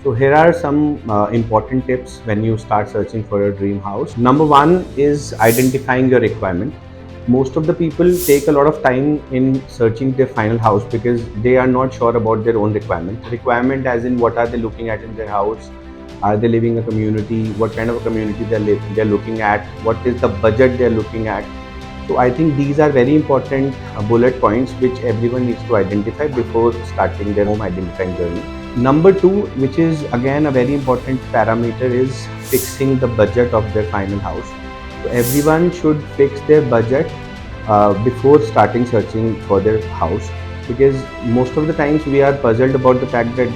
So here are some important tips when you start searching for your dream house. Number one is identifying your requirement. Most of the people take a lot of time in searching their final house because they are not sure about their own requirement. Requirement as in what are they looking at in their house? Are they living in a community? What kind of a community they're looking at? What is the budget they're looking at? So I think these are very important bullet points which everyone needs to identify before starting their home identifying journey. Number two, which is again a very important parameter, is fixing the budget of their final house. So everyone should fix their budget before starting searching for their house, because most of the times we are puzzled about the fact that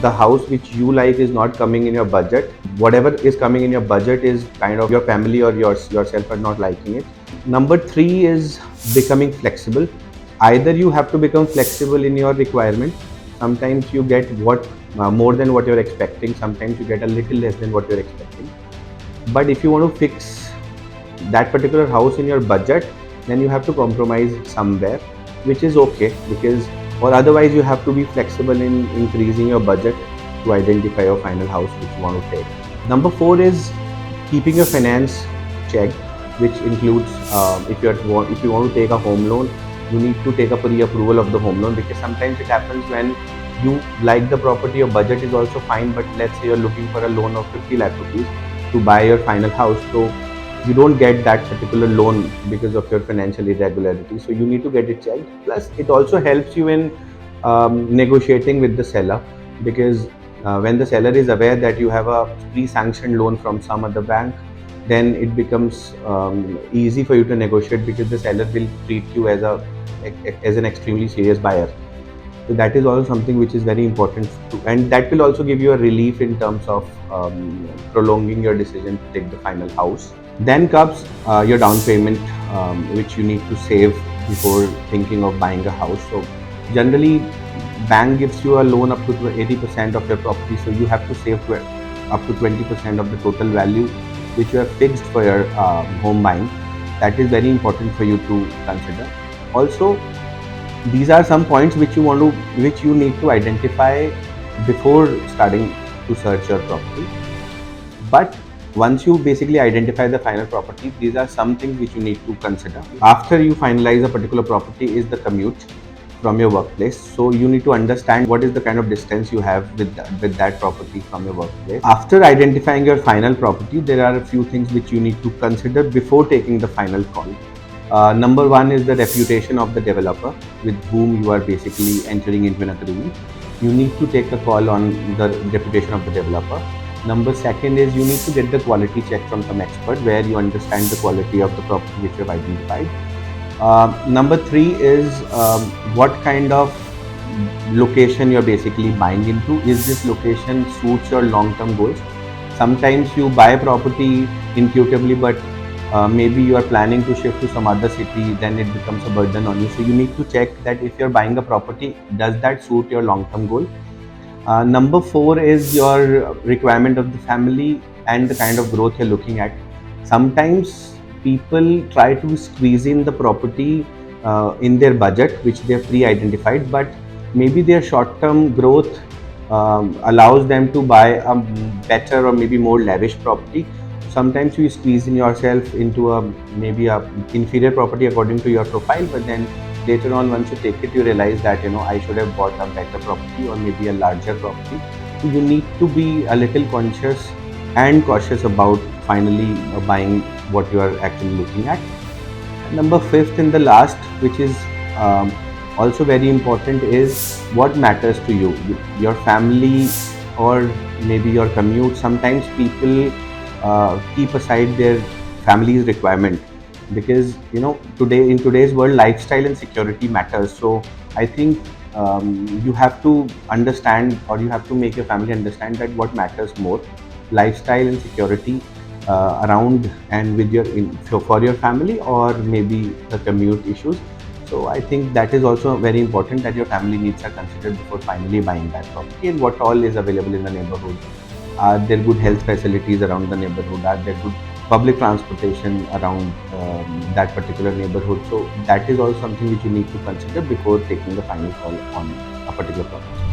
the house which you like is not coming in your budget. Whatever is coming in your budget is kind of your family or yourself are not liking it. Number three is becoming flexible. Either you have to become flexible in your requirement. Sometimes you get what more than what you're expecting. Sometimes you get a little less than what you're expecting. But if you want to fix that particular house in your budget, then you have to compromise somewhere, which is okay, because or otherwise you have to be flexible in increasing your budget to identify your final house which you want to take. Number four is keeping your finance checked, which includes if you want to take a home loan, you need to take a pre-approval of the home loan, because sometimes it happens when you like the property, your budget is also fine, but let's say you're looking for a loan of 50 lakh rupees to buy your final house, so you don't get that particular loan because of your financial irregularity. So you need to get it checked. Plus, it also helps you in negotiating with the seller, because when the seller is aware that you have a pre-sanctioned loan from some other bank, then it becomes easy for you to negotiate, because the seller will treat you as an extremely serious buyer. So that is also something which is very important and that will also give you a relief in terms of prolonging your decision to take the final house. Then comes your down payment, which you need to save before thinking of buying a house. So generally, bank gives you a loan up to 80% of your property, so you have to save up to 20% of the total value which you have fixed for your home buying. That is very important for you to consider. Also, these are some points which you need to identify before starting to search your property. But once you basically identify the final property, these are some things which you need to consider. After you finalize a particular property is the commute from your workplace. So you need to understand what is the kind of distance you have with that property from your workplace. After identifying your final property, there are a few things which you need to consider before taking the final call. Number one is the reputation of the developer with whom you are basically entering into an agreement. You need to take a call on the reputation of the developer. Number second is you need to get the quality check from some expert where you understand the quality of the property which you have identified. Number three is what kind of location you're basically buying into. Is this location suits your long-term goals? Sometimes you buy a property intuitively, but maybe you are planning to shift to some other city, then it becomes a burden on you. So you need to check that if you're buying a property, does that suit your long-term goal? Number four is your requirement of the family and the kind of growth you're looking at. Sometimes people try to squeeze in the property in their budget, which they have pre-identified, but maybe their short-term growth allows them to buy a better or maybe more lavish property. Sometimes you squeeze in yourself into maybe a inferior property according to your profile, but then later on, once you take it, you realize that I should have bought a better property or maybe a larger property. So you need to be a little conscious and cautious about finally buying what you are actually looking at. Number fifth and the last, which is also very important, is what matters to you, your family or maybe your commute. Sometimes people keep aside their family's requirement, because today in today's world, lifestyle and security matters. So I think you have to understand, or you have to make your family understand that what matters more, lifestyle and security around and with for your family, or maybe the commute issues. So I think that is also very important, that your family needs are considered before finally buying that property, and what all is available in the neighborhood. Are there good health facilities around the neighborhood? Are there good public transportation around that particular neighborhood? So that is also something which you need to consider before taking the final call on a particular property.